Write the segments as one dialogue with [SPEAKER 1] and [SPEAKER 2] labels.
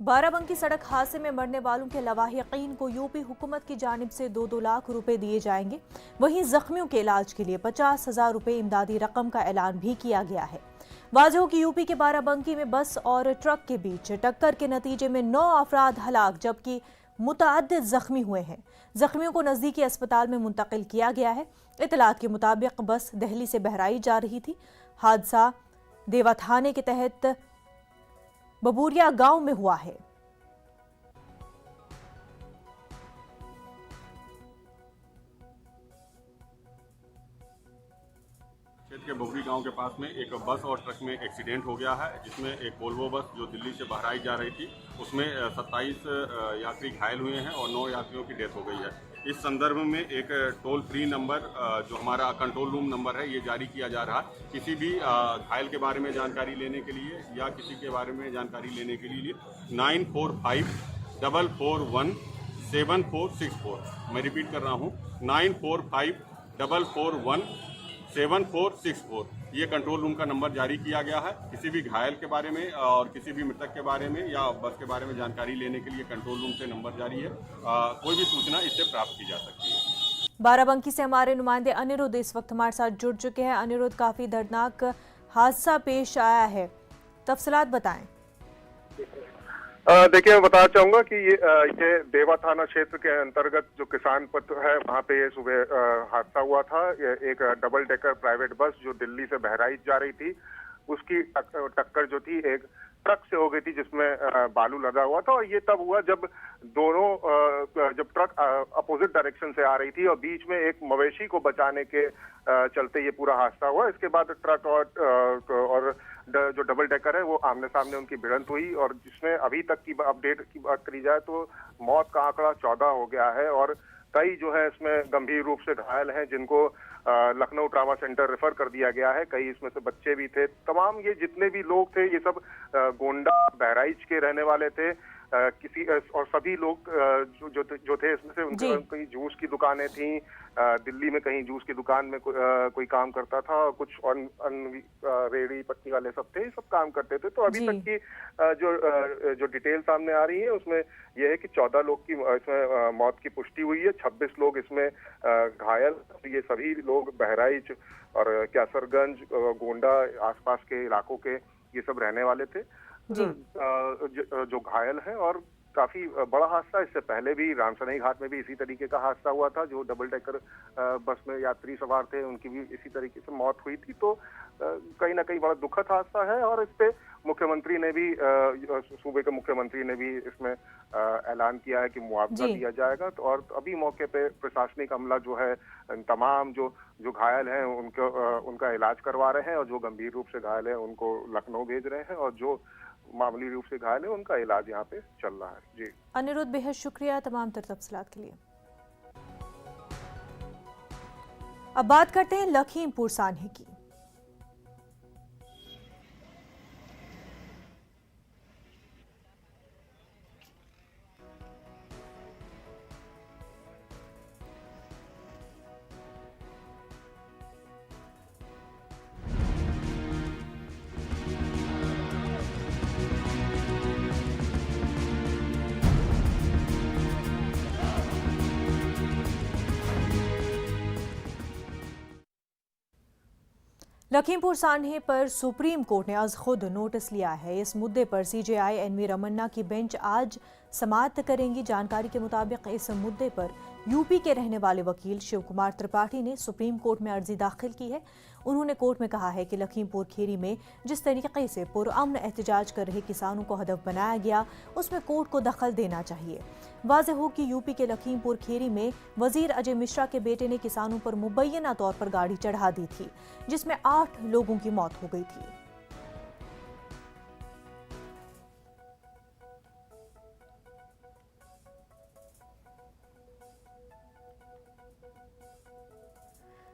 [SPEAKER 1] बाराबंकी सड़क हादसे में मरने वालों के लवाहिकीन को यूपी हुकूमत की जानिब से 2-2 लाख रुपए दिए जाएंगे। वहीं जख्मियों के इलाज के लिए 50,000 रुपए इमदादी रकम का ऐलान भी किया गया है। वाज़ेह हो कि यूपी के बाराबंकी में बस और ट्रक के बीच टक्कर के नतीजे में 9 अफराद हलाक जबकि मुतअद्दिद जख्मी हुए हैं। जख्मियों को नजदीकी अस्पताल में मुंतकिल किया गया है। इतलात के मुताबिक बस दिल्ली से बहराइच जा रही थी। हादसा देवा थाने के तहत बबूरिया गांव में हुआ है।
[SPEAKER 2] क्षेत्र के बबूरी गांव के पास में एक बस और ट्रक में एक्सीडेंट हो गया है, जिसमें एक वोल्वो बस जो दिल्ली से बहराइच जा रही थी उसमें 27 यात्री घायल हुए हैं और 9 यात्रियों की डेथ हो गई है। इस संदर्भ में एक टोल फ्री नंबर जो हमारा कंट्रोल रूम नंबर है ये जारी किया जा रहा है। किसी भी घायल के बारे में जानकारी लेने के लिए या किसी के बारे में जानकारी लेने के लिए 9454417464। मैं रिपीट कर रहा हूँ 9454417464। ये कंट्रोल रूम का नंबर जारी किया गया है। किसी भी घायल के बारे में और किसी भी मृतक के बारे में या बस के बारे में जानकारी लेने के लिए कंट्रोल रूम से नंबर जारी है। कोई भी सूचना इससे प्राप्त की जा सकती है।
[SPEAKER 1] बाराबंकी से हमारे नुमाइंदे अनिरुद्ध इस वक्त हमारे साथ जुड़ चुके हैं। अनिरुद्ध, काफी दर्दनाक हादसा पेश आया है, तफसीलात बताएं।
[SPEAKER 3] देखिए, मैं बताना चाहूंगा कि ये देवा थाना क्षेत्र के अंतर्गत जो किसान पथ है वहाँ पे ये सुबह हादसा हुआ था। ये एक डबल डेकर प्राइवेट बस जो दिल्ली से बहराइच जा रही थी उसकी टक्कर जो थी एक ट्रक से हो गई थी जिसमें बालू लगा हुआ था। और ये तब हुआ जब जब ट्रक अपोजिट डायरेक्शन से आ रही थी और बीच में एक मवेशी को बचाने के चलते ये पूरा हादसा हुआ। इसके बाद ट्रक और जो डबल डेकर है वो आमने सामने उनकी भिड़ंत हुई और जिसमें अभी तक की अपडेट की बात करी जाए तो मौत का आंकड़ा 14 हो गया है और कई जो है इसमें गंभीर रूप से घायल हैं जिनको लखनऊ ट्रामा सेंटर रेफर कर दिया गया है। कई इसमें से बच्चे भी थे। तमाम ये जितने भी लोग थे ये सब गोंडा बहराइच के रहने वाले थे। किसी और सभी लोग जो थे इसमें से उनके कहीं जूस की दुकानें थी। दिल्ली में कहीं जूस की दुकान में कोई काम करता था और कुछ रेड़ी पट्टी वाले सब थे, सब काम करते थे। तो अभी तक की जो डिटेल सामने आ रही है उसमें यह है कि 14 लोग की इसमें मौत की पुष्टि हुई है, 26 लोग इसमें घायल। ये सभी लोग बहराइच और क्यासरगंज, गोंडा आसपास के इलाकों के ये सब रहने वाले थे जो घायल हैं। और काफी बड़ा हादसा, इससे पहले भी रामसनई घाट में भी इसी तरीके का हादसा हुआ था। जो डबल डेकर बस में यात्री सवार थे उनकी भी इसी तरीके से मौत हुई थी। तो कहीं ना कहीं बड़ा दुखद हादसा है और इस पे मुख्यमंत्री ने भी सूबे के मुख्यमंत्री ने भी इसमें ऐलान किया है कि मुआवजा दिया जाएगा। तो और अभी मौके पे प्रशासनिक अमला जो है तमाम जो घायल हैं उनका इलाज करवा रहे हैं और जो गंभीर रूप से घायल है उनको लखनऊ भेज रहे हैं और जो मामूली रूप से घायल है उनका इलाज यहाँ पे चल रहा है। जी
[SPEAKER 1] अनिरुद्ध, बेहद शुक्रिया तमाम तफसीलात के लिए। अब बात करते हैं लखीमपुर सान्हे की। लखीमपुर सान्हे पर सुप्रीम कोर्ट ने आज खुद नोटिस लिया है। इस मुद्दे पर सीजेआई एनवी रमन्ना की बेंच आज समाअत करेंगी। जानकारी के मुताबिक इस मुद्दे पर यूपी के रहने वाले वकील शिव कुमार त्रिपाठी ने सुप्रीम कोर्ट में अर्जी दाखिल की है। उन्होंने कोर्ट में कहा है कि लखीमपुर खीरी में जिस तरीके से पुरअमन एहतजाज कर रहे किसानों को हदफ बनाया गया उसमें कोर्ट को दखल देना चाहिए। वाज़ेह हो कि यूपी के लखीमपुर खीरी में वजीर अजय मिश्रा के बेटे ने किसानों पर मुबैना तौर पर गाड़ी चढ़ा दी थी जिसमें 8 लोगों की मौत हो गई थी।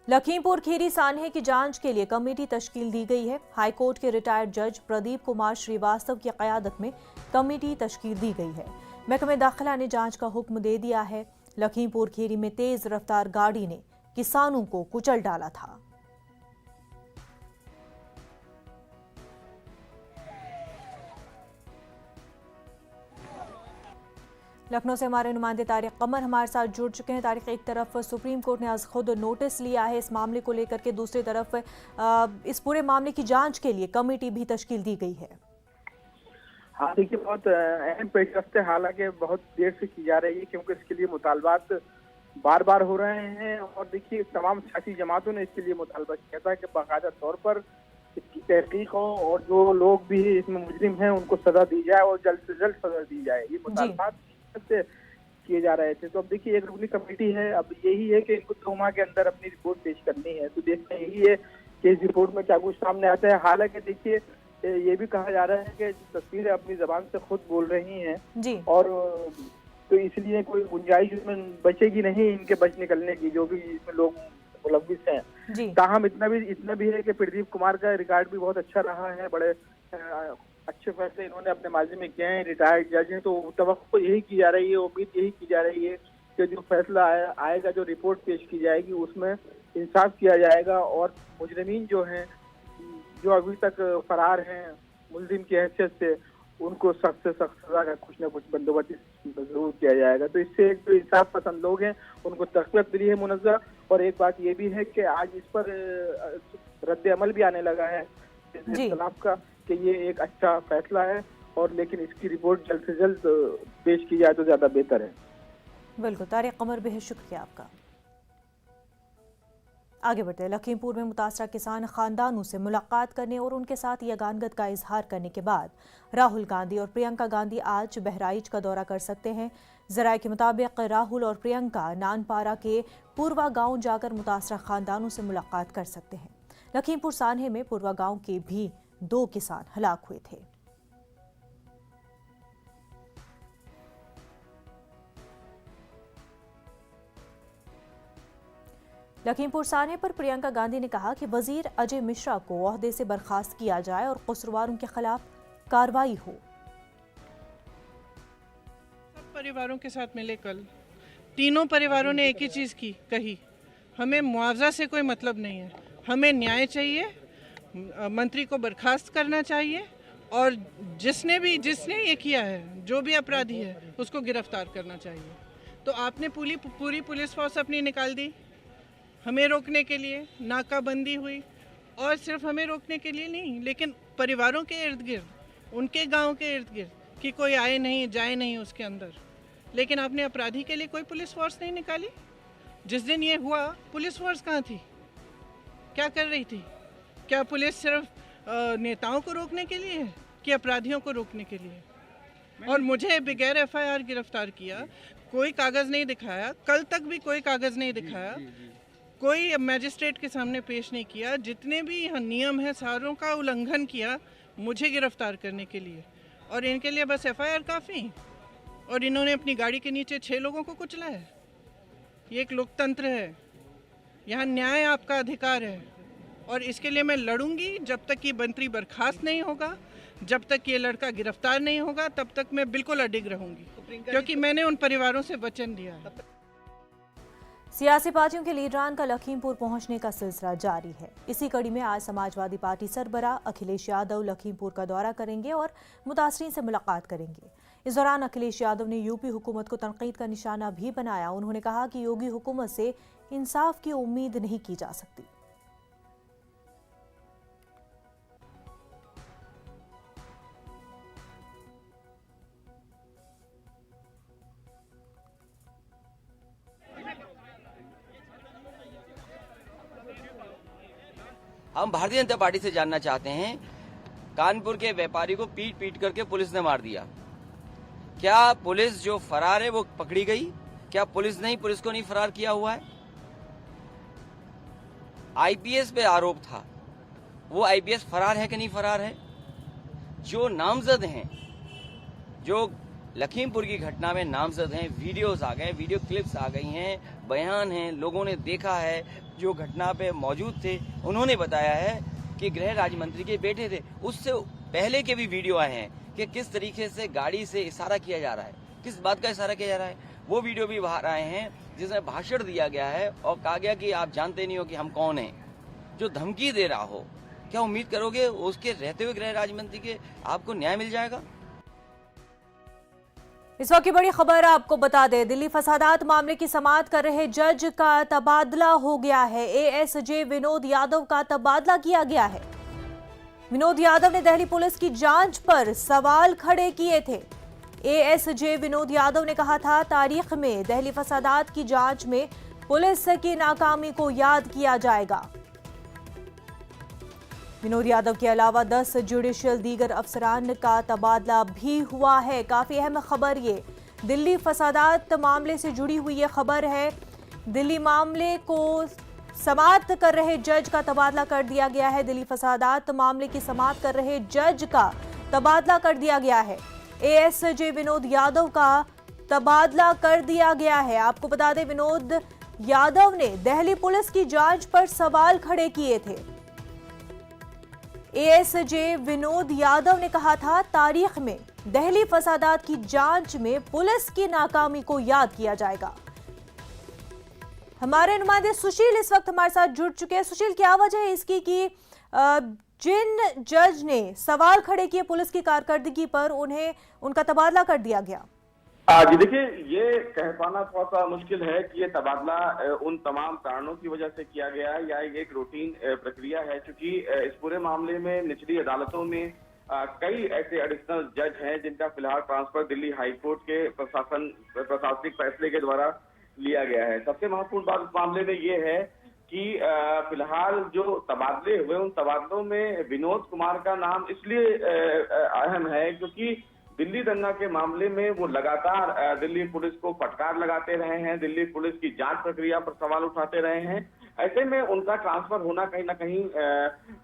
[SPEAKER 1] लखीमपुर खीरी सान्हे की जांच के लिए कमेटी तश्कील दी गई है। हाईकोर्ट के रिटायर्ड जज प्रदीप कुमार श्रीवास्तव की क़यादत में कमेटी तश्कील दी गई है। महकमे दाखिला ने जांच का हुक्म दे दिया है। लखीमपुर खीरी में तेज रफ्तार गाड़ी ने किसानों को कुचल डाला था। लखनऊ से हमारे नुमाइंदे तारिक कमर हमारे साथ जुड़ चुके हैं। तारिक, एक तरफ सुप्रीम कोर्ट ने आज खुद नोटिस लिया है इस मामले को लेकर के, दूसरी तरफ इस पूरे मामले की जांच के लिए कमेटी भी तश्कील दी गई है।
[SPEAKER 4] हाँ देखिए, बहुत अहम पेशरफ्त है, हालांकि बहुत देर से की जा रही है क्योंकि इसके लिए मुतालबात बार बार हो रहे हैं। और देखिए, तमाम सियासी जमातों ने इसके लिए मुतालबा किया था कि बाकायदा तौर पर इसकी तहकीक हो और जो लोग भी इसमें मुजरिम हैं उनको सजा दी जाए और जल्द से जल्द सजा दी जाए। ये मुतालबात से किए जा रहे थे। तो अब देखिए, एक रुकनी कमेटी है, अब यही है कि इनको 2 माह के अंदर अपनी रिपोर्ट पेश करनी है। तो देखना यही है कि इस रिपोर्ट में क्या कुछ सामने आता है। हालांकि देखिए, ये भी कहा जा रहा है कि तस्वीरें अपनी जबान से खुद बोल रही हैं
[SPEAKER 1] जी।
[SPEAKER 4] और तो इसलिए कोई गुंजाइश इसमें बचेगी नहीं इनके बच निकलने की, जो भी इसमें लोग मुलव्विस हैं। ताहम इतना भी है कि प्रदीप कुमार का रिकॉर्ड भी बहुत अच्छा रहा है, बड़े अच्छे फैसले इन्होंने अपने माजी में किए हैं, रिटायर्ड जज हैं। तो तवक्को यही की जा रही है, उम्मीद यही की जा रही है कि जो फैसला आएगा, जो रिपोर्ट पेश की जाएगी, उसमें इंसाफ किया जाएगा और मुजरिमीन जो हैं, जो अभी तक फरार हैं मुलजिम की हैसियत से, उनको सख्त से सख्त सजा का कुछ न कुछ बंदोबस्त जरूर किया जाएगा। तो इससे एक जो इंसाफ पसंद लोग हैं उनको तक़वियत मिली है मुनज़्ज़ा। और एक बात ये भी है कि आज इस पर रद्द अमल भी आने लगा है इख्तिलाफ का कि ये एक अच्छा फैसला है, और लेकिन इसकी रिपोर्ट जल्द से जल्द पेश की जाए तो ज्यादा बेहतर है।
[SPEAKER 1] बिल्कुल तारिक कमर, बेहद शुक्रिया आपका। आगे बढ़ते हैं। लखीमपुर में मुतासरा किसान खानदानों से मुलाकात करने और उनके साथ यगानगत का इजहार करने के बाद राहुल गांधी और प्रियंका गांधी आज बहराइच का दौरा कर सकते हैं। जराये के मुताबिक राहुल और प्रियंका नानपारा के पूर्वा गांव जाकर मुतासरा खानदानों से मुलाकात कर सकते हैं। लखीमपुर सान्हे में पूर्वा गांव के भी 2 किसान हलाक हुए थे। लखीमपुर सान्हे पर प्रियंका गांधी ने कहा कि वजीर अजय मिश्रा को ओहदे से बर्खास्त किया जाए और कसूरवारों के खिलाफ कार्रवाई हो।
[SPEAKER 5] सब परिवारों के साथ मिले कल तीनों परिवारों ने एक ही चीज़ कही, हमें मुआवजा से कोई मतलब नहीं है, हमें न्याय चाहिए, मंत्री को बर्खास्त करना चाहिए और जिसने ये किया है, जो भी अपराधी है, उसको गिरफ्तार करना चाहिए। तो आपने पूरी पुलिस फोर्स अपनी निकाल दी हमें रोकने के लिए, नाकाबंदी हुई, और सिर्फ हमें रोकने के लिए नहीं, लेकिन परिवारों के इर्द गिर्द, उनके गांव के इर्द गिर्द कि कोई आए नहीं जाए नहीं उसके अंदर। लेकिन आपने अपराधी के लिए कोई पुलिस फोर्स नहीं निकाली। जिस दिन ये हुआ पुलिस फोर्स कहाँ थी, क्या कर रही थी? क्या पुलिस सिर्फ नेताओं को रोकने के लिए है कि अपराधियों को रोकने के लिए? और मुझे बगैर FIR गिरफ्तार किया, कोई कागज़ नहीं दिखाया, कल तक भी कोई कागज़ नहीं दिखाया, कोई मैजिस्ट्रेट के सामने पेश नहीं किया, जितने भी यहाँ नियम है सारों का उल्लंघन किया मुझे गिरफ्तार करने के लिए, और इनके लिए बस FIR काफ़ी। और इन्होंने अपनी गाड़ी के नीचे 6 लोगों को कुचला है। ये एक लोकतंत्र है, यहाँ न्याय आपका अधिकार है, और इसके लिए मैं लड़ूंगी जब तक ये मंत्री बर्खास्त नहीं होगा, जब तक ये लड़का गिरफ्तार नहीं होगा, तब तक मैं बिल्कुल अडिग रहूंगी, क्योंकि मैंने उन परिवारों से वचन दिया है।
[SPEAKER 1] सियासी पार्टियों के लीडरान का लखीमपुर पहुंचने का सिलसिला जारी है। इसी कड़ी में आज समाजवादी पार्टी सरबराह अखिलेश यादव लखीमपुर का दौरा करेंगे और मुतासरीन से मुलाकात करेंगे। इस दौरान अखिलेश यादव ने यूपी हुकूमत को तनकीद का निशाना भी बनाया। उन्होंने कहा कि योगी हुकूमत से इंसाफ की उम्मीद नहीं की जा सकती।
[SPEAKER 6] हम भारतीय जनता पार्टी से जानना चाहते हैं, कानपुर के व्यापारी को पीट पीट करके पुलिस ने मार दिया, क्या पुलिस जो फरार है वो पकड़ी गई? क्या पुलिस को नहीं फरार किया हुआ है? IPS पे आरोप था, वो IPS फरार है कि नहीं फरार है? जो नामजद हैं, जो लखीमपुर की घटना में नामजद हैं, वीडियोस आ गए, वीडियो क्लिप्स आ गई हैं, बयान हैं, लोगों ने देखा है, जो घटना पे मौजूद थे उन्होंने बताया है कि गृह राज्य मंत्री के बेटे थे। उससे पहले के भी वीडियो आए हैं कि किस तरीके से गाड़ी से इशारा किया जा रहा है, किस बात का इशारा किया जा रहा है। वो वीडियो भी बाहर आए हैं जिसमें भाषण दिया गया है और कहा गया कि आप जानते नहीं हो कि हम कौन हैं। जो धमकी दे रहा हो, क्या उम्मीद करोगे उसके रहते हुए गृह राज्य मंत्री के आपको न्याय मिल जाएगा?
[SPEAKER 1] इस वक्त की बड़ी खबर आपको बता दें, दिल्ली फसादात मामले की समाअत कर रहे जज का तबादला हो गया है। एएसजे विनोद यादव का तबादला किया गया है। विनोद यादव ने दिल्ली पुलिस की जांच पर सवाल खड़े किए थे। एएसजे विनोद यादव ने कहा था, तारीख में दिल्ली फसादात की जांच में पुलिस की नाकामी को याद किया जाएगा। विनोद यादव के अलावा 10 जुडिशियल दीगर अफसरान का तबादला भी हुआ है। काफी अहम खबर ये दिल्ली फसादात मामले से जुड़ी हुई ये खबर है। दिल्ली मामले को समाअत कर रहे जज का तबादला कर दिया गया है। दिल्ली फसादात मामले की समाअत कर रहे जज का तबादला कर दिया गया है। एएसजे विनोद यादव का तबादला कर दिया गया है। आपको बता दें, विनोद यादव ने दिल्ली पुलिस की जांच पर सवाल खड़े किए थे। एएसजे विनोद यादव ने कहा था, तारीख में दिल्ली फसादात की जांच में पुलिस की नाकामी को याद किया जाएगा। हमारे नुमाइंदे सुशील इस वक्त हमारे साथ जुड़ चुके हैं। सुशील, क्या वजह है इसकी कि जिन जज ने सवाल खड़े किए पुलिस की कारकर्दगी पर, उन्हें उनका तबादला कर दिया गया?
[SPEAKER 7] जी देखिए, ये कह पाना थोड़ा सा मुश्किल है कि ये तबादला उन तमाम कारणों की वजह से किया गया है या एक रूटीन प्रक्रिया है, क्योंकि इस पूरे मामले में निचली अदालतों में कई ऐसे एडिशनल जज हैं जिनका फिलहाल ट्रांसफर दिल्ली हाई कोर्ट के प्रशासनिक फैसले के द्वारा लिया गया है। सबसे महत्वपूर्ण बात इस मामले में ये है कि फिलहाल जो तबादले हुए उन तबादलों में विनोद कुमार का नाम इसलिए अहम है क्योंकि दिल्ली दंगा के मामले में वो लगातार दिल्ली पुलिस को फटकार लगाते रहे हैं, दिल्ली पुलिस की जांच प्रक्रिया पर सवाल उठाते रहे हैं। ऐसे में उनका ट्रांसफर होना कहीं ना कहीं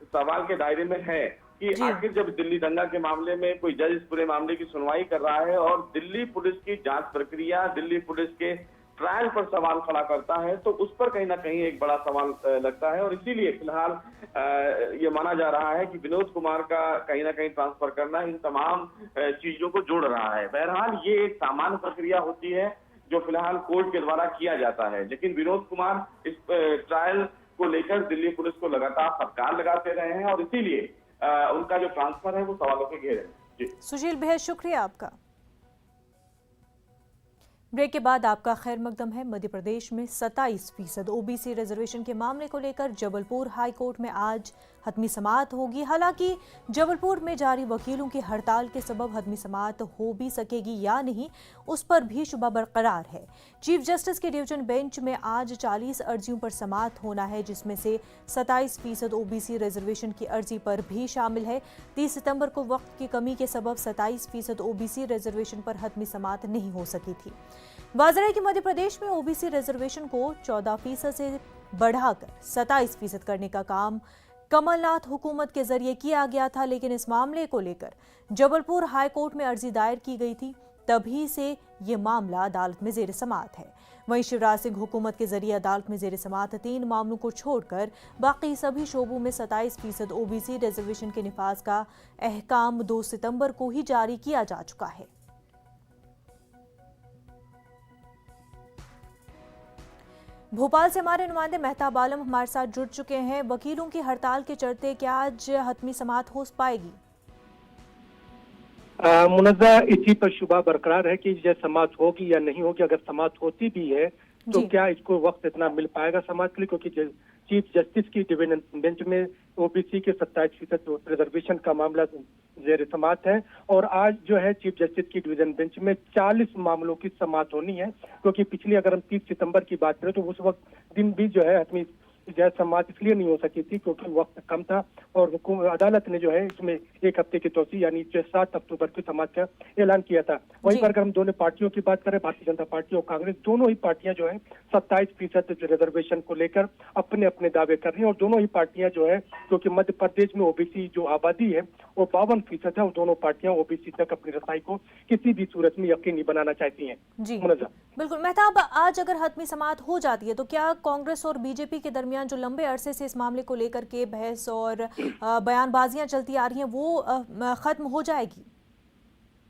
[SPEAKER 7] सवाल के दायरे में है कि आखिर जब दिल्ली दंगा के मामले में कोई जज इस पूरे मामले की सुनवाई कर रहा है और दिल्ली पुलिस की जांच प्रक्रिया, दिल्ली पुलिस के ट्रायल पर सवाल खड़ा करता है, तो उस पर कहीं ना कहीं एक बड़ा सवाल लगता है और इसीलिए फिलहाल ये माना जा रहा है कि विनोद कुमार का कहीं ना कहीं ट्रांसफर करना इन तमाम चीजों को जोड़ रहा है। बहरहाल ये एक सामान्य प्रक्रिया होती है जो फिलहाल कोर्ट के द्वारा किया जाता है, लेकिन विनोद कुमार इस ट्रायल को लेकर दिल्ली पुलिस को लगातार फटकार लगाते रहे हैं और इसीलिए उनका जो ट्रांसफर है वो सवालों के घेरे में। जी
[SPEAKER 1] सुशील, बेहद शुक्रिया आपका। ब्रेक के बाद आपका खैर मकदम है। मध्य प्रदेश में 27% ओबीसी रिजर्वेशन के मामले को लेकर जबलपुर हाई कोर्ट में आज हतमी समाअत होगी। हालांकि जबलपुर में जारी वकीलों की हड़ताल के सबब हतमी समाअत हो भी सकेगी या नहीं, उस पर भी शुबा बरकरार है। चीफ जस्टिस के डिवीजन बेंच में आज 40 अर्जियों पर समाअत होना है, जिसमें से 27% ओबीसी रिजर्वेशन की अर्जी पर भी शामिल है। 30 सितंबर को वक्त की कमी के सबब 27% ओबीसी रिजर्वेशन पर हतमी समाअत नहीं हो सकी थी। वाज़ेह है कि मध्य प्रदेश में ओबीसी रिजर्वेशन को 14% से बढ़ाकर 27% करने का काम कमलनाथ हुकूमत के जरिए किया गया था, लेकिन इस मामले को लेकर जबलपुर हाई कोर्ट में अर्जी दायर की गई थी। तभी से ये मामला अदालत में जेर समाअत है। वहीं शिवराज सिंह हुकूमत के जरिए अदालत में जेर समाअत 3 मामलों को छोड़कर बाकी सभी शोबों में 27% ओबीसी रिजर्वेशन के निफाज का अहकाम 2 सितंबर को ही जारी किया जा चुका है। भोपाल से हमारे नुमाइंदे मेहताब आलम हमारे साथ जुड़ चुके हैं। वकीलों की हड़ताल के चलते क्या आज हतमी समाअत हो पाएगी?
[SPEAKER 8] मुनज़्ज़ा, इसी पर शुबा बरकरार है कि जब समाअत होगी या नहीं होगी। अगर समाअत होती भी है तो क्या इसको वक्त इतना मिल पाएगा समाअत के लिए, क्योंकि चीफ जस्टिस की डिवीजन बेंच में ओबीसी के 27% रिजर्वेशन का मामला जेर समाअत है और आज जो है चीफ जस्टिस की डिवीजन बेंच में 40 मामलों की समाअत होनी है। क्योंकि पिछली अगर हम 30 सितंबर की बात करें तो उस वक्त दिन भी जो है हतमी समाअत इसलिए नहीं हो सकी थी क्योंकि वक्त कम था और अदालत ने जो है इसमें 1 हफ्ते की तोसी यानी 7 अक्टूबर की समाअत का ऐलान किया था। वहीं पर अगर हम दोनों पार्टियों की बात करें, भारतीय जनता पार्टी और कांग्रेस, दोनों ही पार्टियां जो है 27% रिजर्वेशन को लेकर अपने अपने दावे कर रही हैं और दोनों ही पार्टियां जो है, क्योंकि मध्य प्रदेश में ओबीसी जो आबादी है वो 52% है और दोनों पार्टियां ओबीसी तक अपनी रसाई को किसी भी सूरत में यकीनी बनाना चाहती हैं।
[SPEAKER 1] जी बिल्कुल। मेहताब, आज अगर हतमी समाअत हो जाती है तो क्या कांग्रेस और बीजेपी के दरमियान जो लंबे अरसे से इस मामले को लेकर के बहस और बयानबाजियां चलती आ रही हैं वो खत्म हो जाएगी?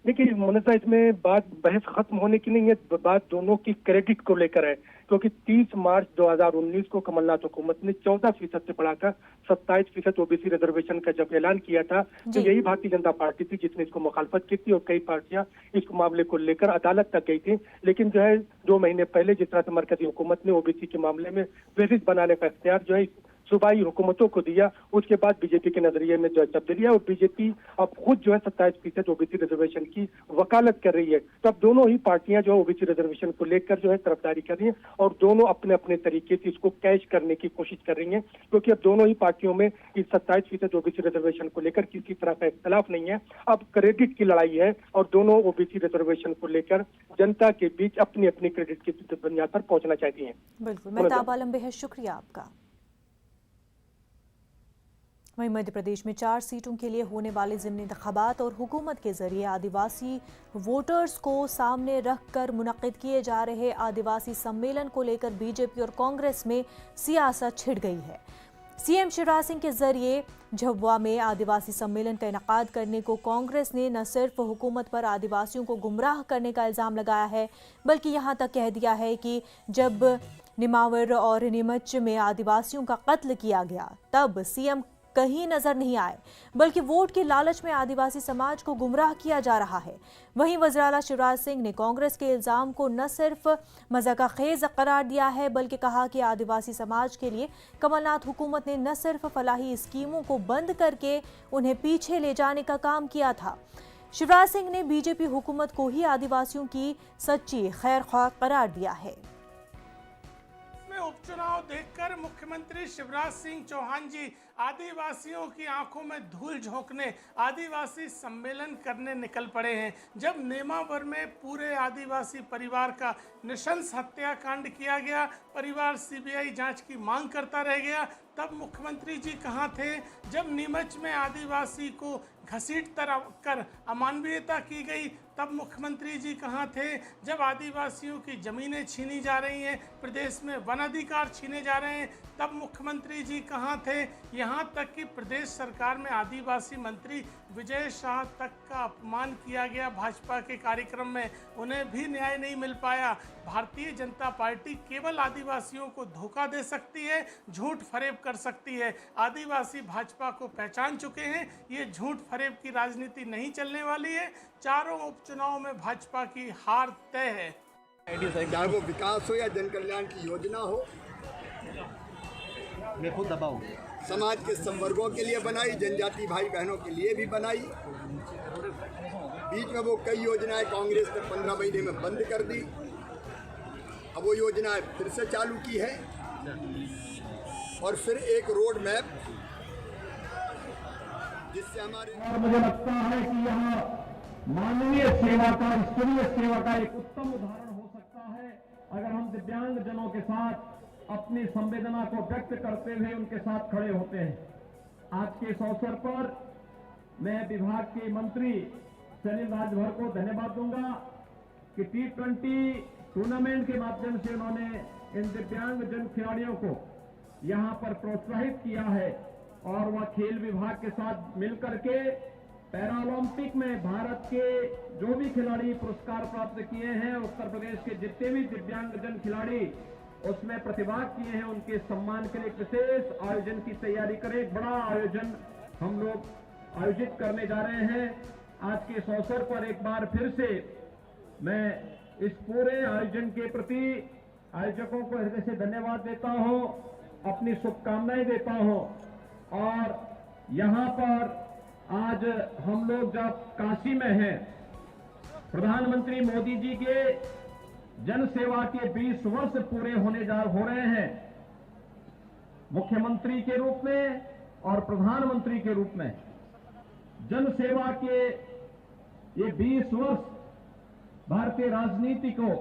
[SPEAKER 8] देखिए मोनिता, इसमें बात बहस खत्म होने की नहीं है, बात दोनों की क्रेडिट को लेकर है, क्योंकि 30 मार्च 2019 को कमलनाथ हुकूमत ने 14% से बढ़ाकर 27% ओबीसी रिजर्वेशन का जब ऐलान किया था, तो यही भारतीय जनता पार्टी थी जिसने इसको मुखालफत की थी और कई पार्टियां इस मामले को लेकर अदालत तक गई थी। लेकिन जो है 2 महीने पहले जिस तरह से मरकजी हुकूमत ने ओबीसी के मामले में फहरिस्त बनाने का इख्तियार जो है सूबाई हुकूमतों को दिया, उसके बाद बीजेपी के नजरिए में जो है तब्दीली है और बीजेपी अब खुद जो है 27% ओबीसी रिजर्वेशन की वकालत कर रही है। तो अब दोनों ही पार्टियां जो है ओबीसी रिजर्वेशन को लेकर जो है तरफदारी कर रही हैं और दोनों अपने अपने तरीके से इसको कैच करने की कोशिश कर रही हैं, क्योंकि अब दोनों ही पार्टियों में इस 27% ओबीसी रिजर्वेशन को लेकर किसी तरह का इख्तलाफ नहीं है। अब क्रेडिट की लड़ाई है और दोनों ओबीसी रिजर्वेशन को लेकर जनता के बीच अपनी अपनी क्रेडिट की बुनियाद पर पहुंचना चाहती है।
[SPEAKER 1] बिल्कुल, मेहताब आलम बेहद शुक्रिया आपका। वहीं मध्य प्रदेश में 4 सीटों के लिए होने वाले ज़िमनी इंतखाबात और हुकूमत के जरिए आदिवासी वोटर्स को सामने रखकर मुनक्किद किए जा रहे आदिवासी सम्मेलन को लेकर बीजेपी और कांग्रेस में सियासत छिड़ गई है। सीएम शिवराज सिंह के जरिए झाबुआ में आदिवासी सम्मेलन का इनेकाद करने को कांग्रेस ने न सिर्फ हुकूमत पर आदिवासियों को गुमराह करने का इल्ज़ाम लगाया है, बल्कि यहाँ तक कह दिया है कि जब निमावर और नीमच में आदिवासियों का कत्ल किया गया तब सीएम कहीं नजर नहीं आए, बल्कि वोट के लालच में आदिवासी समाज को गुमराह किया जा रहा है। वहीं वज़ीर आला शिवराज सिंह ने कांग्रेस के इल्जाम को न सिर्फ मज़ाक़खेज़ करार दिया है, बल्कि कहा कि आदिवासी समाज के लिए कमलनाथ हुकूमत ने न सिर्फ फलाही स्कीमों को बंद करके उन्हें पीछे ले जाने का काम किया था। शिवराज सिंह ने बीजेपी हुकूमत को ही आदिवासियों की सच्ची खैर ख्वाह करार दिया है।
[SPEAKER 9] उपचुनाव देखकर मुख्यमंत्री शिवराज सिंह चौहान जी आदिवासियों की आंखों में धूल झोंकने आदिवासी सम्मेलन करने निकल पड़े हैं। जब नेमावर में पूरे आदिवासी परिवार का नृशंस हत्याकांड किया गया, परिवार सीबीआई जांच की मांग करता रह गया, तब मुख्यमंत्री जी कहाँ थे? जब नीमच में आदिवासी को घसीट कर अमानवीयता की गई, तब मुख्यमंत्री जी कहाँ थे? जब आदिवासियों की ज़मीनें छीनी जा रही हैं, प्रदेश में वन अधिकार छीने जा रहे हैं, तब मुख्यमंत्री जी कहाँ थे? यहाँ तक कि प्रदेश सरकार में आदिवासी मंत्री विजय शाह तक का अपमान किया गया भाजपा के कार्यक्रम में, उन्हें भी न्याय नहीं मिल पाया। भारतीय जनता पार्टी केवल आदिवासियों को धोखा दे सकती है, झूठ फरेब कर सकती है। आदिवासी भाजपा को पहचान चुके हैं, ये झूठ फरेब की राजनीति नहीं चलने वाली है। चारों उपचुनाव में भाजपा की हार तय है।
[SPEAKER 10] चाहे वो विकास हो या जन कल्याण की योजना हो, समाज के सब वर्गों के लिए बनाई, जनजाति भाई बहनों के लिए भी बनाई। बीच में वो कई योजनाएं कांग्रेस ने 15 महीने में बंद कर दी, अब वो योजनाएं फिर से चालू की है और फिर एक रोड मैप जिससे हमारे
[SPEAKER 11] मुझे लगता है कि यहाँ मानवीय सेवा का, ईश्वरीय सेवा का एक उत्तम उदाहरण हो सकता है अगर हम दिव्यांग जनों के साथ अपनी संवेदना को व्यक्त करते हुए उनके साथ खड़े होते हैं। आज के इस अवसर पर मैं विभाग के मंत्री सलील राजभर को धन्यवाद दूंगा कि T20 टूर्नामेंट के माध्यम से उन्होंने इन दिव्यांग जन खिलाड़ियों को यहां पर प्रोत्साहित किया है और वह खेल विभाग के साथ मिलकर के पैरालंपिक में भारत के जो भी खिलाड़ी पुरस्कार प्राप्त किए हैं, उत्तर प्रदेश के जितने भी दिव्यांग जन खिलाड़ी उसमें प्रतिभाग किए हैं, उनके सम्मान के लिए विशेष आयोजन की तैयारी करें। एक बड़ा आयोजन हम लोग आयोजित करने जा रहे हैं। आज के इस अवसर पर एक बार फिर से मैं इस पूरे आयोजन के प्रति आयोजकों को हृदय से धन्यवाद देता हूं, अपनी शुभकामनाएं देता हूं। और यहां पर आज हम लोग जब काशी में हैं, प्रधानमंत्री मोदी जी के जन सेवा के 20 वर्ष पूरे हो रहे हैं, मुख्यमंत्री के रूप में और प्रधानमंत्री के रूप में। जन सेवा के ये 20 वर्ष भारतीय राजनीति को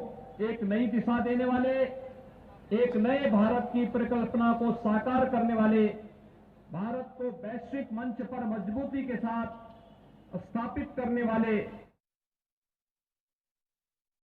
[SPEAKER 11] एक नई दिशा देने वाले, एक नए भारत की परिकल्पना को साकार करने वाले, भारत को वैश्विक मंच पर मजबूती के साथ स्थापित करने वाले